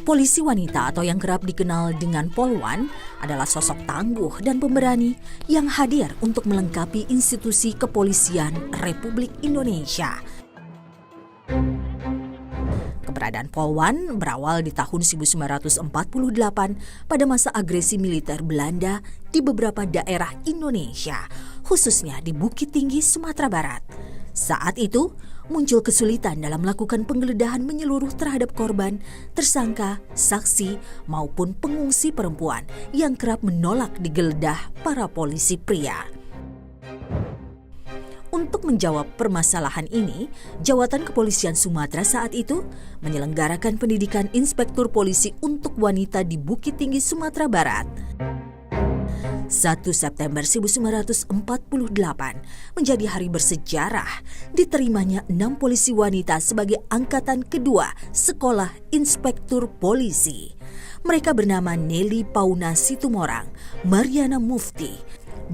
Polisi wanita atau yang kerap dikenal dengan Polwan adalah sosok tangguh dan pemberani yang hadir untuk melengkapi institusi kepolisian Republik Indonesia. Keberadaan Polwan berawal di tahun 1948 pada masa agresi militer Belanda di beberapa daerah Indonesia, khususnya di Bukit Tinggi, Sumatera Barat. Saat itu, muncul kesulitan dalam melakukan penggeledahan menyeluruh terhadap korban, tersangka, saksi, maupun pengungsi perempuan yang kerap menolak digeledah para polisi pria. Untuk menjawab permasalahan ini, Jawatan Kepolisian Sumatera saat itu menyelenggarakan pendidikan inspektur polisi untuk wanita di Bukit Tinggi, Sumatera Barat. 1 September 1948 menjadi hari bersejarah diterimanya 6 polisi wanita sebagai angkatan kedua Sekolah Inspektur Polisi. Mereka bernama Nelly Pauna Situmorang, Mariana Mufti,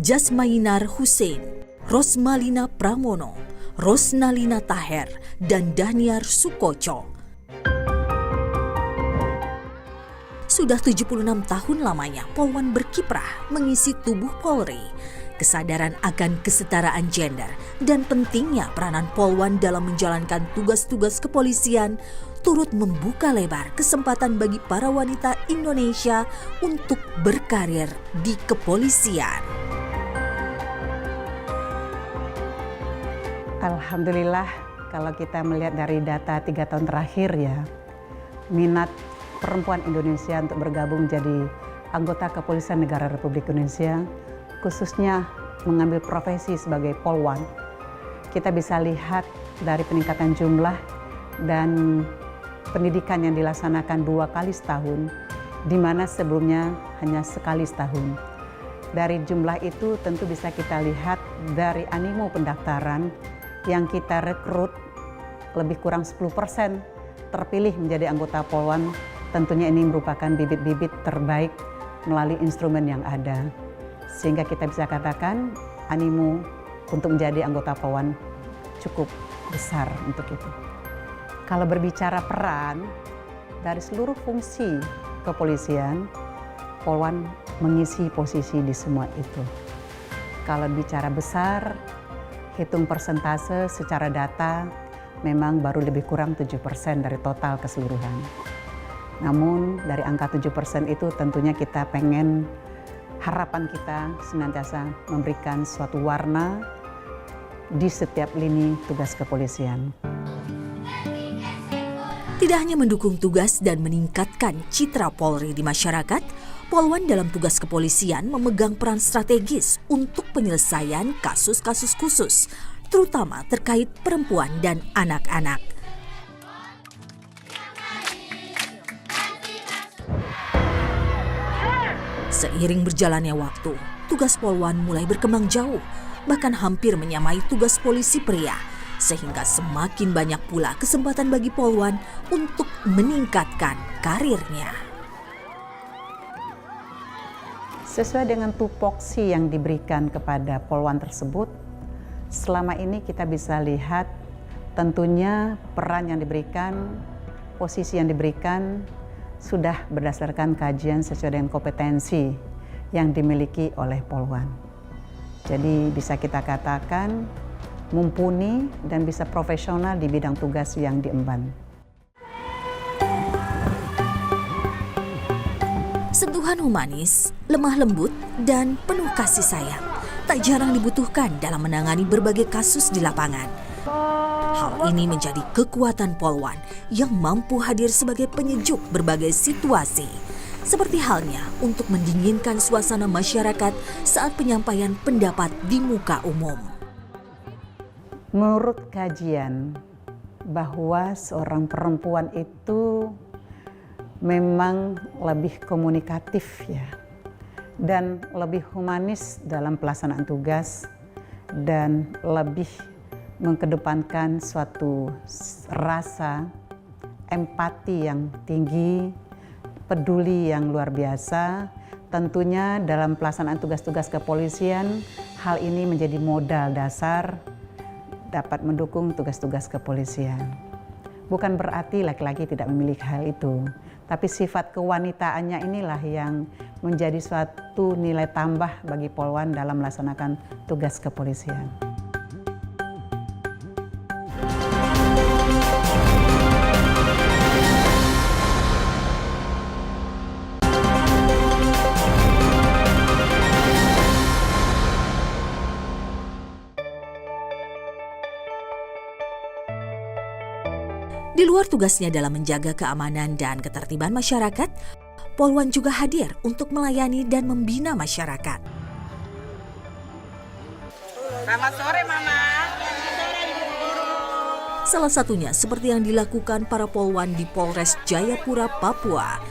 Jasmainar Hussein, Rosmalina Pramono, Rosnalina Taher, dan Daniar Sukoco. Sudah 76 tahun lamanya Polwan berkiprah mengisi tubuh Polri. Kesadaran akan kesetaraan gender dan pentingnya peranan Polwan dalam menjalankan tugas-tugas kepolisian turut membuka lebar kesempatan bagi para wanita Indonesia untuk berkarir di kepolisian. Alhamdulillah, kalau kita melihat dari data 3 tahun terakhir ya, minat perempuan Indonesia untuk bergabung menjadi anggota Kepolisian Negara Republik Indonesia, khususnya mengambil profesi sebagai Polwan. Kita bisa lihat dari peningkatan jumlah dan pendidikan yang dilaksanakan 2 kali setahun, di mana sebelumnya hanya sekali setahun. Dari jumlah itu tentu bisa kita lihat dari animo pendaftaran yang kita rekrut lebih kurang 10% terpilih menjadi anggota Polwan. Tentunya ini merupakan bibit-bibit terbaik melalui instrumen yang ada. Sehingga kita bisa katakan animo untuk menjadi anggota Polwan cukup besar untuk itu. Kalau berbicara peran, dari seluruh fungsi kepolisian, Polwan mengisi posisi di semua itu. Kalau bicara besar, hitung persentase secara data, memang baru lebih kurang 7% dari total keseluruhan. Namun dari angka 7% itu tentunya kita pengen, harapan kita senantiasa memberikan suatu warna di setiap lini tugas kepolisian. Tidak hanya mendukung tugas dan meningkatkan citra Polri di masyarakat, Polwan dalam tugas kepolisian memegang peran strategis untuk penyelesaian kasus-kasus khusus, terutama terkait perempuan dan anak-anak. Seiring berjalannya waktu, tugas Polwan mulai berkembang jauh, bahkan hampir menyamai tugas polisi pria, sehingga semakin banyak pula kesempatan bagi Polwan untuk meningkatkan karirnya. Sesuai dengan tupoksi yang diberikan kepada Polwan tersebut, selama ini kita bisa lihat tentunya peran yang diberikan, posisi yang diberikan, sudah berdasarkan kajian sesuai dengan kompetensi yang dimiliki oleh Polwan. Jadi bisa kita katakan mumpuni dan bisa profesional di bidang tugas yang diemban. Sentuhan humanis, lemah lembut, dan penuh kasih sayang tak jarang dibutuhkan dalam menangani berbagai kasus di lapangan. Hal ini menjadi kekuatan Polwan yang mampu hadir sebagai penyejuk berbagai situasi. Seperti halnya untuk mendinginkan suasana masyarakat saat penyampaian pendapat di muka umum. Menurut kajian bahwa seorang perempuan itu memang lebih komunikatif ya, dan lebih humanis dalam pelaksanaan tugas dan lebih mengedepankan suatu rasa empati yang tinggi, peduli yang luar biasa. Tentunya dalam pelaksanaan tugas-tugas kepolisian, hal ini menjadi modal dasar dapat mendukung tugas-tugas kepolisian. Bukan berarti laki-laki tidak memiliki hal itu, Tapi sifat kewanitaannya inilah yang menjadi suatu nilai tambah bagi Polwan dalam melaksanakan tugas kepolisian. Di luar tugasnya dalam menjaga keamanan dan ketertiban masyarakat, Polwan juga hadir untuk melayani dan membina masyarakat. Selamat sore, Mama. Salah satunya seperti yang dilakukan para Polwan di Polres Jayapura, Papua.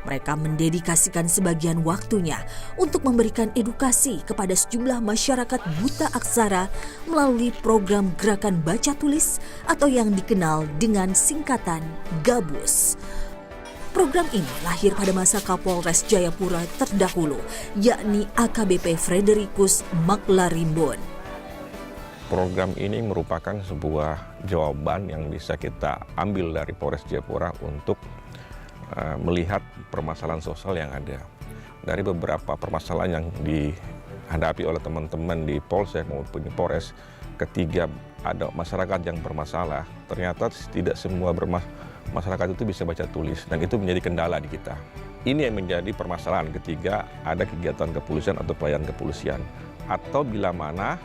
Mereka mendedikasikan sebagian waktunya untuk memberikan edukasi kepada sejumlah masyarakat buta aksara melalui program Gerakan Baca Tulis atau yang dikenal dengan singkatan GABUS. Program ini lahir pada masa Kapolres Jayapura terdahulu, yakni AKBP Fredericus Maklarimbon. Program ini merupakan sebuah jawaban yang bisa kita ambil dari Polres Jayapura untuk melihat permasalahan sosial yang ada. Dari beberapa permasalahan yang dihadapi oleh teman-teman di Polsek maupun di Polres, ketika ada masyarakat yang bermasalah, ternyata tidak semua masyarakat itu bisa baca tulis, dan itu menjadi kendala di kita. Ini yang menjadi permasalahan ketika ada kegiatan kepolisian atau pelayanan kepolisian, atau bila mana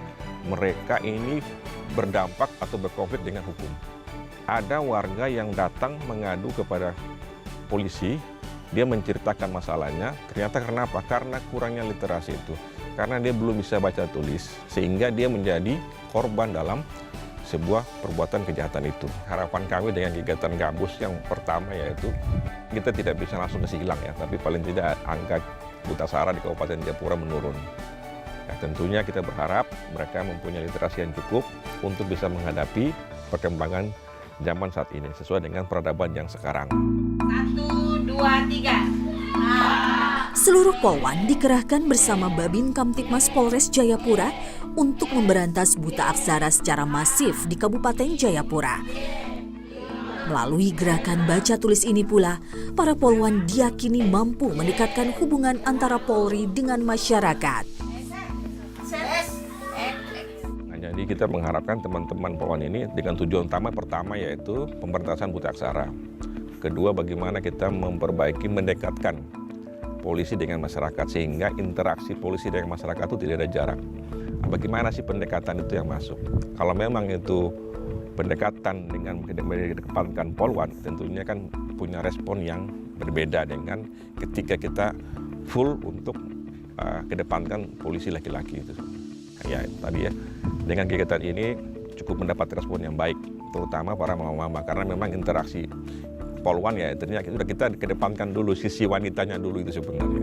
mereka ini berdampak atau berkonflik dengan hukum. Ada warga yang datang mengadu kepada polisi, dia menceritakan masalahnya, ternyata kenapa? Karena kurangnya literasi itu. Karena dia belum bisa baca tulis, sehingga dia menjadi korban dalam sebuah perbuatan kejahatan itu. Harapan kami dengan kegiatan GABUS yang pertama yaitu, kita tidak bisa langsung kasih hilang ya, tapi paling tidak angka buta aksara di Kabupaten Jayapura menurun. Ya, tentunya kita berharap mereka mempunyai literasi yang cukup untuk bisa menghadapi perkembangan zaman saat ini, sesuai dengan peradaban yang sekarang. 1, 2, 3. Seluruh Polwan dikerahkan bersama Babin Kamtibmas Polres Jayapura untuk memberantas buta aksara secara masif di Kabupaten Jayapura. Melalui gerakan baca tulis ini pula, para Polwan diyakini mampu mendekatkan hubungan antara Polri dengan masyarakat. Nah, jadi kita mengharapkan teman-teman Polwan ini dengan tujuan utama pertama yaitu pemberantasan buta aksara. Kedua, bagaimana kita memperbaiki, mendekatkan polisi dengan masyarakat sehingga interaksi polisi dengan masyarakat itu tidak ada jarak. Nah, bagaimana sih pendekatan itu yang masuk? Kalau memang itu pendekatan dengan mengedepankan Polwan, tentunya kan punya respon yang berbeda dengan ketika kita full untuk kedepankan polisi laki-laki itu. Ya tadi ya, dengan kegiatan ini cukup mendapat respon yang baik, terutama para mama-mama, karena memang interaksi Polwan ya ternyata kita kedepankan dulu sisi wanitanya dulu itu sebenarnya.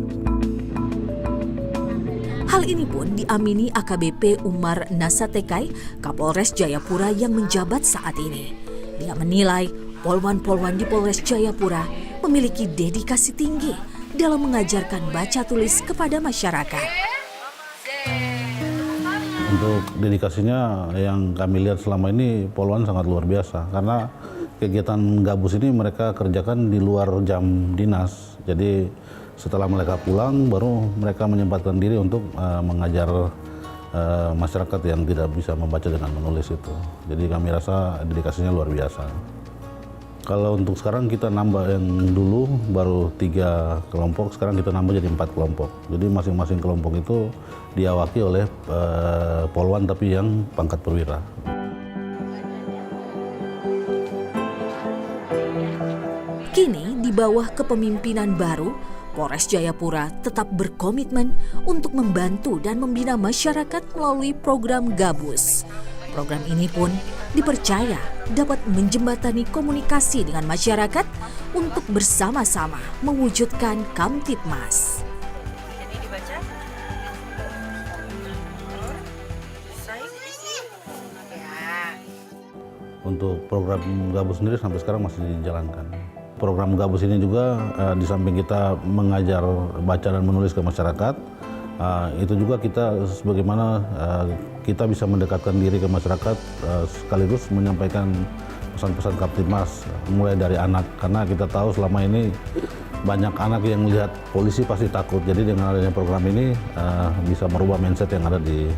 Hal ini pun diamini AKBP Umar Nasatekai, Kapolres Jayapura yang menjabat saat ini. Dia menilai Polwan-Polwan di Polres Jayapura memiliki dedikasi tinggi dalam mengajarkan baca tulis kepada masyarakat. Untuk dedikasinya yang kami lihat selama ini Polwan sangat luar biasa, karena kegiatan GABUS ini mereka kerjakan di luar jam dinas. Jadi setelah mereka pulang baru mereka menyempatkan diri untuk mengajar masyarakat yang tidak bisa membaca dengan menulis itu. Jadi kami rasa dedikasinya luar biasa. Kalau untuk sekarang kita nambah, yang dulu baru 3 kelompok, sekarang kita nambah jadi 4 kelompok. Jadi masing-masing kelompok itu diawaki oleh Polwan tapi yang pangkat perwira. Kini di bawah kepemimpinan baru, Polres Jayapura tetap berkomitmen untuk membantu dan membina masyarakat melalui program GABUS. Program ini pun dipercaya dapat menjembatani komunikasi dengan masyarakat untuk bersama-sama mewujudkan Kamtibmas. Jadi dibaca. Ya. Untuk program GABUS sendiri sampai sekarang masih dijalankan. Program GABUS ini juga di samping kita mengajar baca dan menulis ke masyarakat, itu juga kita sebagaimana kita bisa mendekatkan diri ke masyarakat sekaligus menyampaikan pesan-pesan Kaptimas mulai dari anak, karena kita tahu selama ini banyak anak yang melihat polisi pasti takut. Jadi dengan adanya program ini bisa merubah mindset yang ada di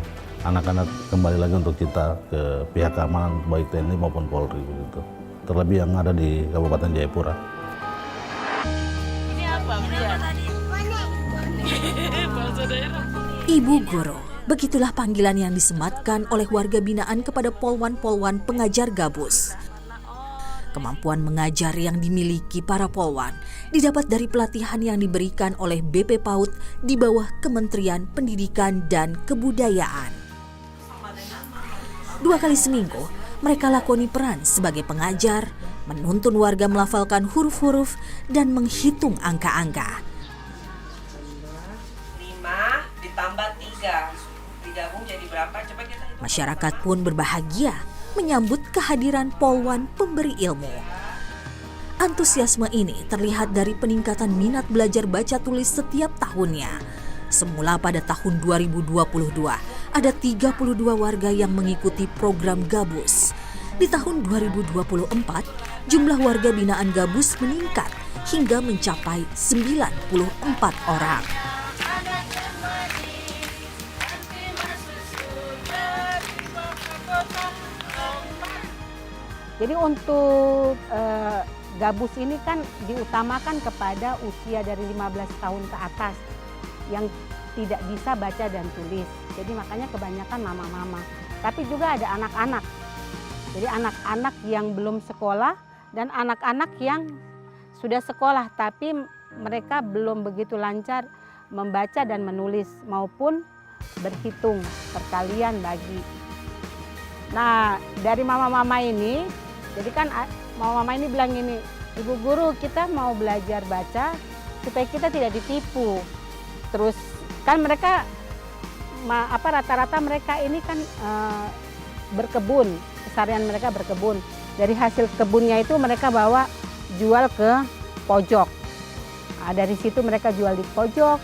anak-anak, kembali lagi untuk cinta ke pihak keamanan baik TNI maupun Polri begitu. Terlebih yang ada di Kabupaten Jayapura. Ibu Guru, begitulah panggilan yang disematkan oleh warga binaan kepada polwan-polwan pengajar gabus. Kemampuan mengajar yang dimiliki para polwan didapat dari pelatihan yang diberikan oleh BP PAUD di bawah Kementerian Pendidikan dan Kebudayaan. 2 kali seminggu, mereka lakoni peran sebagai pengajar, menuntun warga melafalkan huruf-huruf dan menghitung angka-angka. 5 ditambah 3 digabung jadi berapa? Coba kita hitung. Masyarakat pun berbahagia menyambut kehadiran polwan pemberi ilmu. Antusiasme ini terlihat dari peningkatan minat belajar baca tulis setiap tahunnya. Semula pada tahun 2022, ada 32 warga yang mengikuti program Gabus. Di tahun 2024, jumlah warga binaan Gabus meningkat hingga mencapai 94 orang. Jadi untuk Gabus ini kan diutamakan kepada usia dari 15 tahun ke atas yang tidak bisa baca dan tulis. Jadi makanya kebanyakan mama-mama. Tapi juga ada anak-anak. Jadi anak-anak yang belum sekolah dan anak-anak yang sudah sekolah tapi mereka belum begitu lancar membaca dan menulis maupun berhitung perkalian bagi. Nah, dari mama-mama ini, jadi kan mama-mama ini bilang gini, Ibu Guru kita mau belajar baca supaya kita tidak ditipu. Terus kan mereka rata-rata mereka ini kan berkebun, keseharian mereka berkebun. Dari hasil kebunnya itu mereka bawa jual ke pojok. Nah, dari situ mereka jual di pojok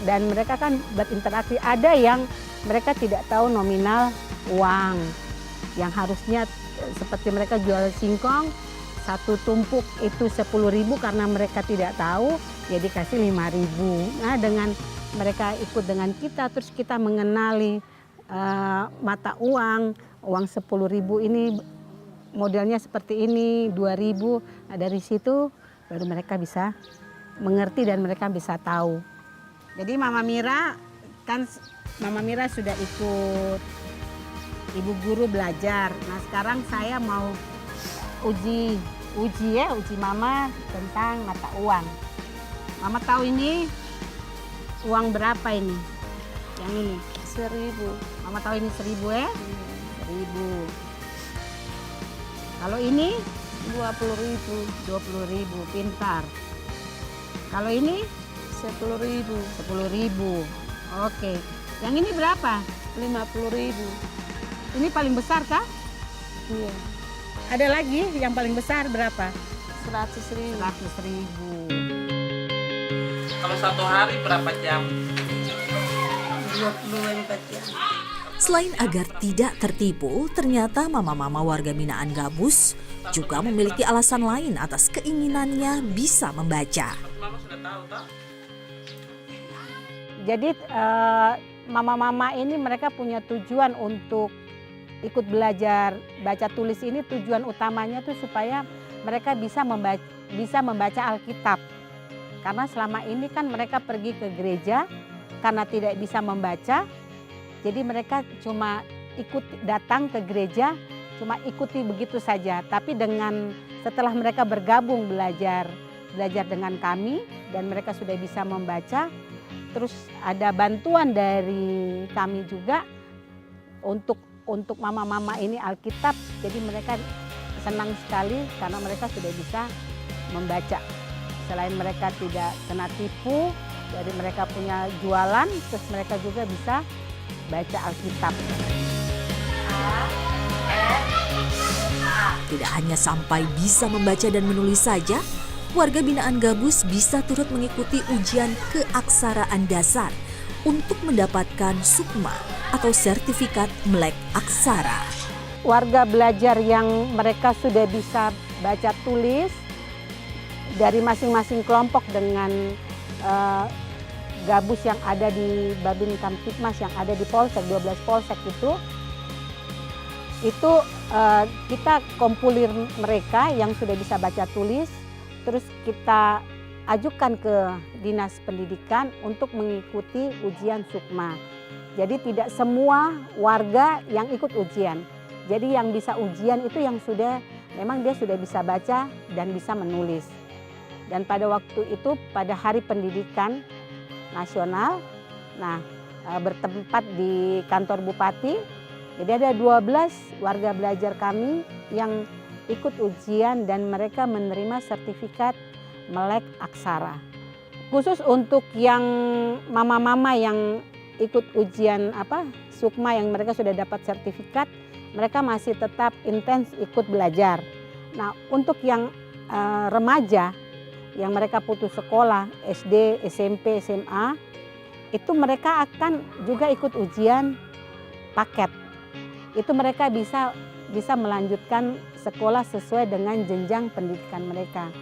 dan mereka kan berinteraksi. Ada yang mereka tidak tahu nominal uang yang harusnya seperti mereka jual singkong satu tumpuk itu 10.000 karena mereka tidak tahu ya dikasih 5.000. Nah dengan mereka ikut dengan kita terus kita mengenali mata uang 10.000 ini modelnya seperti ini 2.000. Nah dari situ baru mereka bisa mengerti dan mereka bisa tahu. Jadi Mama Mira sudah ikut Ibu Guru belajar. Nah sekarang saya mau uji Mama tentang mata uang. Mama tahu ini uang berapa ini? Yang ini 1.000. Mama tahu ini 1.000 ya? 1.000. Kalau ini 20.000. Pintar. Kalau ini 10.000. Oke. Yang ini berapa? 50.000. Ini paling besar kah? Iya. Ada lagi yang paling besar berapa? 100.000. Kalau satu hari berapa jam? 24 jam. Selain agar tidak tertipu, ternyata mama-mama warga binaan Gabus juga memiliki alasan lain atas keinginannya bisa membaca. Mama sudah tahu toh? Jadi mama-mama ini mereka punya tujuan untuk ikut belajar baca tulis ini. Tujuan utamanya tuh supaya mereka bisa membaca Alkitab. Karena selama ini kan mereka pergi ke gereja karena tidak bisa membaca. Jadi mereka cuma datang ke gereja, cuma ikuti begitu saja. Tapi setelah mereka bergabung belajar dengan kami dan mereka sudah bisa membaca, terus ada bantuan dari kami juga untuk mama-mama ini Alkitab. Jadi mereka senang sekali karena mereka sudah bisa membaca. Selain mereka tidak kena tipu, jadi mereka punya jualan, terus mereka juga bisa baca Alkitab. Tidak hanya sampai bisa membaca dan menulis saja, warga binaan Gabus bisa turut mengikuti ujian keaksaraan dasar untuk mendapatkan sukma atau sertifikat melek aksara. warga belajar yang mereka sudah bisa baca tulis dari masing-masing kelompok dengan gabus yang ada di Babin Kamtipmas yang ada di Polsek, 12 Polsek itu kita kompulir mereka yang sudah bisa baca tulis, terus kita ajukan ke Dinas Pendidikan untuk mengikuti ujian Sukma. Jadi tidak semua warga yang ikut ujian. Jadi yang bisa ujian itu yang memang dia sudah bisa baca dan bisa menulis. Dan pada waktu itu pada Hari Pendidikan Nasional, bertempat di kantor Bupati, jadi ada 12 warga belajar kami yang ikut ujian dan mereka menerima sertifikat melek aksara. Khusus untuk yang mama-mama yang ikut ujian Sukma yang mereka sudah dapat sertifikat, mereka masih tetap intens ikut belajar. Nah, untuk yang remaja yang mereka putus sekolah, SD, SMP, SMA, itu mereka akan juga ikut ujian paket. Itu mereka bisa melanjutkan sekolah sesuai dengan jenjang pendidikan mereka.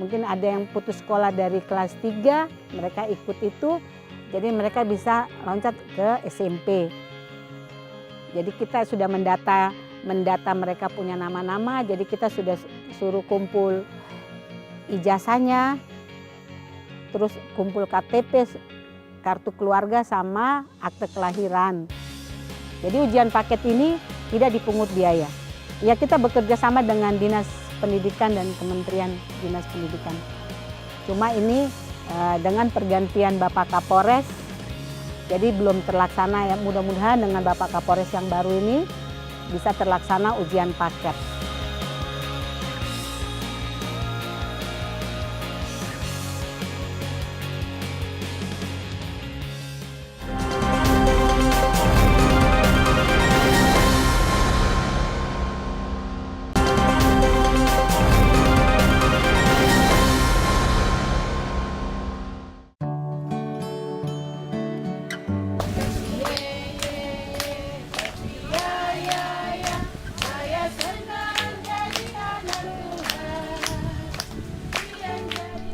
Mungkin ada yang putus sekolah dari kelas 3, mereka ikut itu, jadi mereka bisa loncat ke SMP. Jadi kita sudah mendata mereka punya nama-nama, jadi kita sudah suruh kumpul ijazahnya, terus kumpul KTP, kartu keluarga sama akte kelahiran. Jadi ujian paket ini tidak dipungut biaya. Ya kita bekerja sama dengan Dinas Pendidikan dan Kementerian Dinas Pendidikan. Cuma ini dengan pergantian Bapak Kapolres, jadi belum terlaksana ya. Mudah-mudahan dengan Bapak Kapolres yang baru ini bisa terlaksana ujian paket.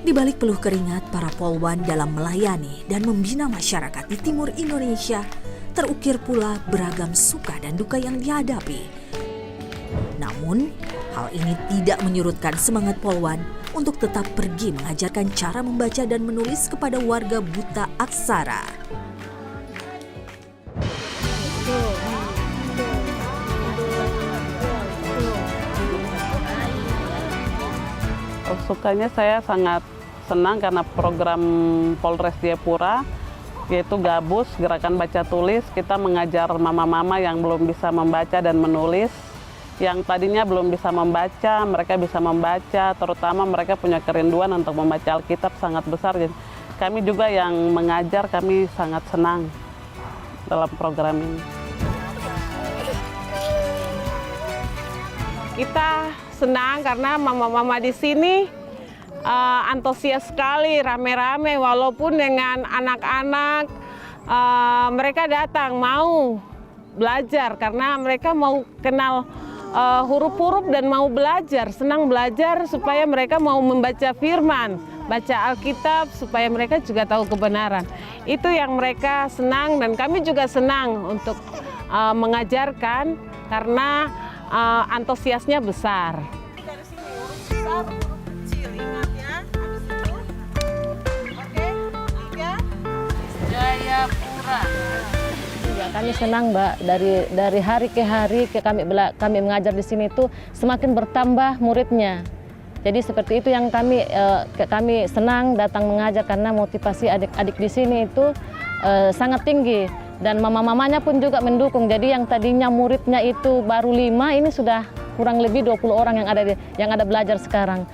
Di balik peluh keringat para polwan dalam melayani dan membina masyarakat di timur Indonesia, terukir pula beragam suka dan duka yang dihadapi. Namun, hal ini tidak menyurutkan semangat polwan untuk tetap pergi mengajarkan cara membaca dan menulis kepada warga buta aksara. Sukanya saya sangat senang karena program Polres Jayapura yaitu Gabus, Gerakan Baca Tulis, kita mengajar mama-mama yang belum bisa membaca dan menulis. Yang tadinya belum bisa membaca, mereka bisa membaca, terutama mereka punya kerinduan untuk membaca Alkitab sangat besar. Jadi kami juga yang mengajar, kami sangat senang dalam program ini. Kita senang karena mama-mama di sini antusias sekali, rame-rame, walaupun dengan anak-anak mereka datang mau belajar karena mereka mau kenal huruf-huruf dan mau belajar, senang belajar supaya mereka mau membaca firman, baca Alkitab supaya mereka juga tahu kebenaran. Itu yang mereka senang dan kami juga senang untuk mengajarkan karena antusiasnya besar. Dari sini huruf besar, huruf kecil, ingat ya. Habis itu, oke, 3. Jayapura. Ya, kami senang Mbak, dari hari ke hari kami mengajar di sini itu semakin bertambah muridnya. Jadi seperti itu yang kami senang datang mengajar karena motivasi adik-adik di sini itu sangat tinggi. Dan mama-mamanya pun juga mendukung. Jadi yang tadinya muridnya itu baru 5, ini sudah kurang lebih 20 orang yang ada belajar sekarang.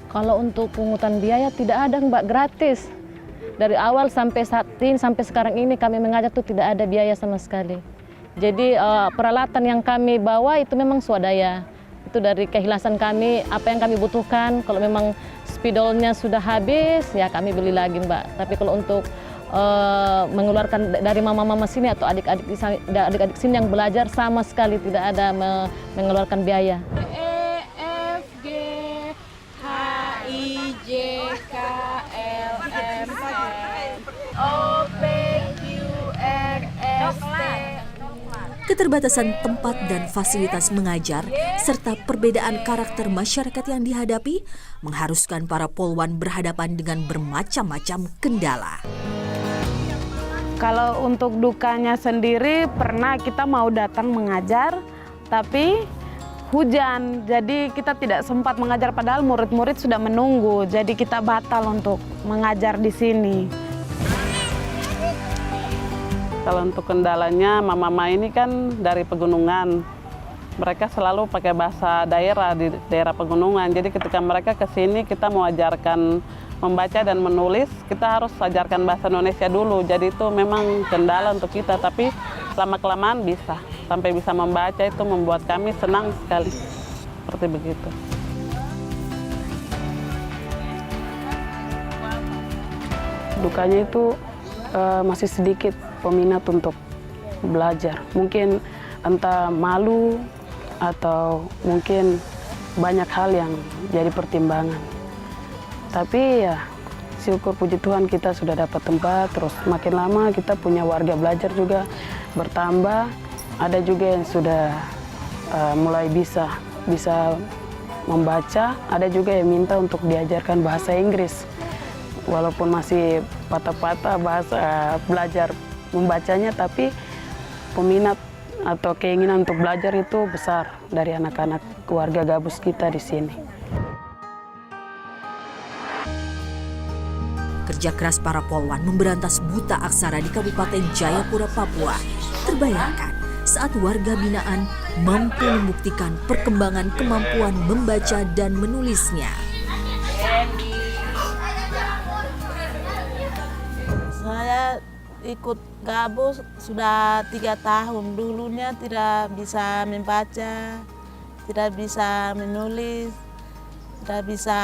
Kalau untuk pungutan biaya tidak ada Mbak, gratis. Dari awal sampai saat ini, sampai sekarang ini kami mengajar itu tidak ada biaya sama sekali. Jadi peralatan yang kami bawa itu memang swadaya. Itu dari keikhlasan kami, apa yang kami butuhkan. Kalau memang spidolnya sudah habis, ya kami beli lagi Mbak. Tapi kalau untuk mengeluarkan dari mama-mama sini atau adik-adik sini yang belajar sama sekali tidak ada mengeluarkan biaya. E, F, G, H, I, J, K, L, M, N, O, P, Q, R, S, T. Keterbatasan tempat dan fasilitas mengajar, serta perbedaan karakter masyarakat yang dihadapi, mengharuskan para polwan berhadapan dengan bermacam-macam kendala. Kalau untuk dukanya sendiri, pernah kita mau datang mengajar, tapi hujan, jadi kita tidak sempat mengajar padahal murid-murid sudah menunggu, jadi kita batal untuk mengajar di sini. Kalau untuk kendalanya, mama-mama ini kan dari pegunungan. Mereka selalu pakai bahasa daerah di daerah pegunungan. Jadi ketika mereka ke sini, kita mau ajarkan membaca dan menulis, kita harus ajarkan bahasa Indonesia dulu. Jadi itu memang kendala untuk kita, tapi lama-kelamaan bisa. Sampai bisa membaca itu membuat kami senang sekali. Seperti begitu. Dukanya itu masih sedikit peminat untuk belajar. Mungkin entah malu atau mungkin banyak hal yang jadi pertimbangan. Tapi ya syukur puji Tuhan kita sudah dapat tempat, terus makin lama kita punya warga belajar juga bertambah. Ada juga yang sudah mulai bisa membaca, ada juga yang minta untuk diajarkan bahasa Inggris. Walaupun masih patah-patah bahasa belajar membacanya, tapi peminat atau keinginan untuk belajar itu besar dari anak-anak keluarga gabus kita di sini. Kerja keras para polwan memberantas buta aksara di Kabupaten Jayapura, Papua terbayarkan saat warga binaan mampu membuktikan perkembangan kemampuan membaca dan menulisnya. Saya ikut gabus sudah 3 tahun. Dulunya tidak bisa membaca, tidak bisa menulis, tidak bisa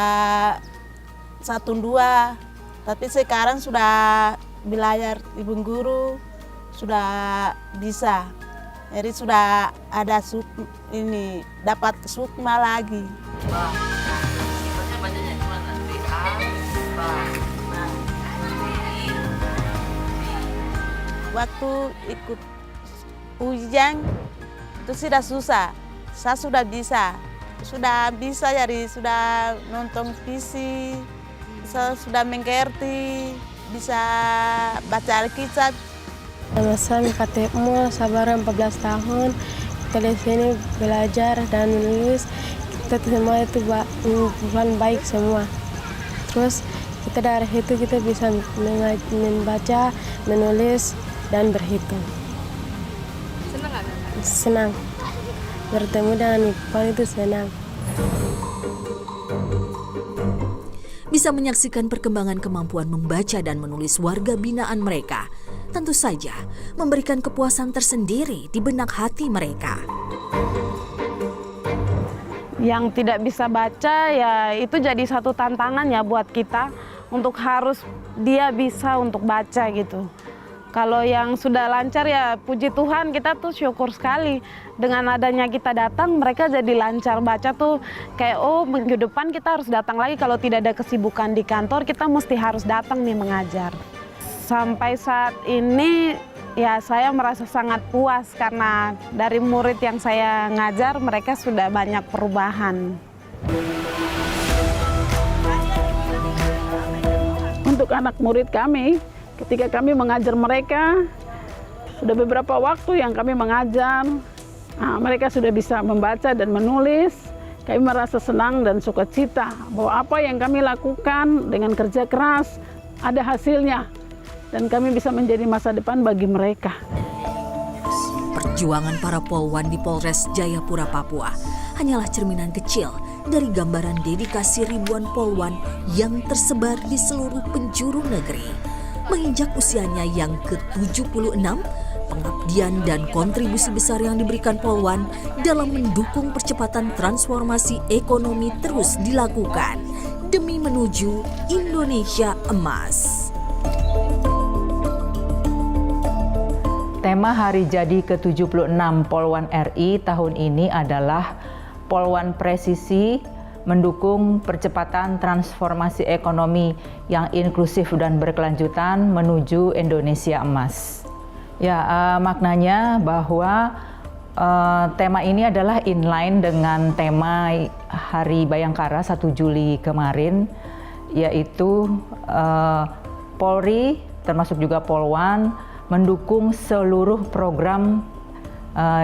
1, 2. Tapi sekarang sudah belajar ibu guru, sudah bisa. Jadi sudah ada dapat sukma lagi. Waktu ikut ujian itu sudah susah, saya sudah bisa jadi sudah nonton TV, saya sudah mengerti, bisa baca Alkitab. Nama saya Fatihul, sabar 14 tahun, kita di sini belajar dan menulis, kita semua itu baik semua. Terus kita dari itu kita bisa membaca, menulis, dan berhitung. Senang nggak? Senang. Bertemu dengan Iqbal itu senang. Bisa menyaksikan perkembangan kemampuan membaca dan menulis warga binaan mereka, tentu saja memberikan kepuasan tersendiri di benak hati mereka. Yang tidak bisa baca ya itu jadi satu tantangan ya buat kita untuk harus dia bisa untuk baca gitu. Kalau yang sudah lancar ya puji Tuhan kita tuh syukur sekali. Dengan adanya kita datang mereka jadi lancar baca tuh kayak minggu depan kita harus datang lagi. Kalau tidak ada kesibukan di kantor kita mesti harus datang nih mengajar. Sampai saat ini ya saya merasa sangat puas karena dari murid yang saya ngajar mereka sudah banyak perubahan. Untuk anak murid kami, ketika kami mengajar mereka, sudah beberapa waktu yang kami mengajar, mereka sudah bisa membaca dan menulis. Kami merasa senang dan sukacita bahwa apa yang kami lakukan dengan kerja keras ada hasilnya. Dan kami bisa menjadi masa depan bagi mereka. Perjuangan para polwan di Polres Jayapura, Papua hanyalah cerminan kecil dari gambaran dedikasi ribuan polwan yang tersebar di seluruh penjuru negeri. Menginjak usianya yang ke-76, pengabdian dan kontribusi besar yang diberikan polwan dalam mendukung percepatan transformasi ekonomi terus dilakukan demi menuju Indonesia Emas. Tema hari jadi ke-76 Polwan RI tahun ini adalah Polwan Presisi mendukung percepatan transformasi ekonomi yang inklusif dan berkelanjutan menuju Indonesia Emas. Ya, maknanya bahwa tema ini adalah inline dengan tema Hari Bayangkara 1 Juli kemarin, yaitu Polri termasuk juga Polwan mendukung seluruh program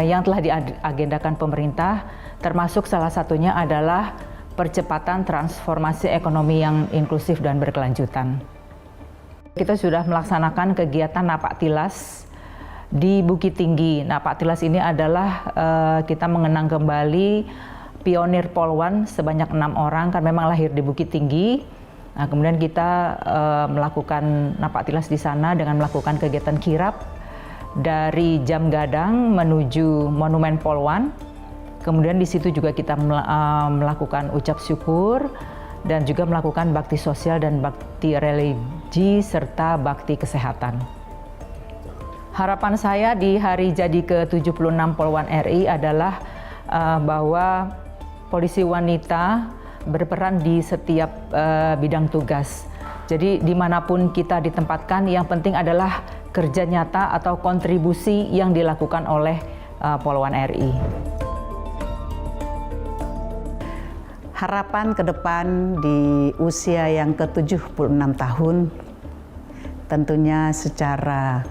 yang telah diagendakan pemerintah, termasuk salah satunya adalah percepatan transformasi ekonomi yang inklusif dan berkelanjutan. Kita sudah melaksanakan kegiatan Napak Tilas di Bukit Tinggi. Napak Tilas ini adalah kita mengenang kembali pionir Polwan sebanyak 6 orang, kan memang lahir di Bukit Tinggi. Nah, kemudian kita melakukan Napak Tilas di sana dengan melakukan kegiatan kirap dari Jam Gadang menuju Monumen Polwan. Kemudian di situ juga kita melakukan ucap syukur dan juga melakukan bakti sosial dan bakti religi serta bakti kesehatan. Harapan saya di hari jadi ke-76 Polwan RI adalah bahwa polisi wanita berperan di setiap bidang tugas. Jadi dimanapun kita ditempatkan, yang penting adalah kerja nyata atau kontribusi yang dilakukan oleh Polwan RI. Harapan ke depan di usia yang ke-76 tahun, tentunya secara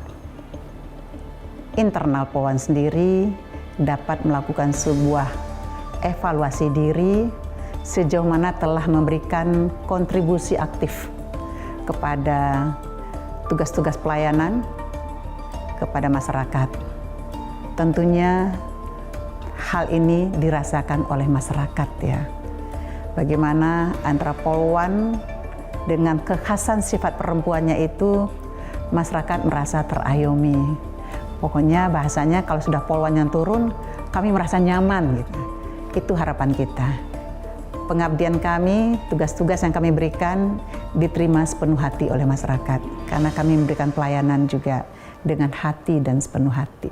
internal Polwan sendiri dapat melakukan sebuah evaluasi diri sejauh mana telah memberikan kontribusi aktif kepada tugas-tugas pelayanan kepada masyarakat. Tentunya hal ini dirasakan oleh masyarakat ya. Bagaimana antara Polwan dengan kekhasan sifat perempuannya itu masyarakat merasa terayomi. Pokoknya bahasanya kalau sudah Polwan yang turun, kami merasa nyaman gitu. Itu harapan kita. Pengabdian kami, tugas-tugas yang kami berikan diterima sepenuh hati oleh masyarakat. Karena kami memberikan pelayanan juga dengan hati dan sepenuh hati.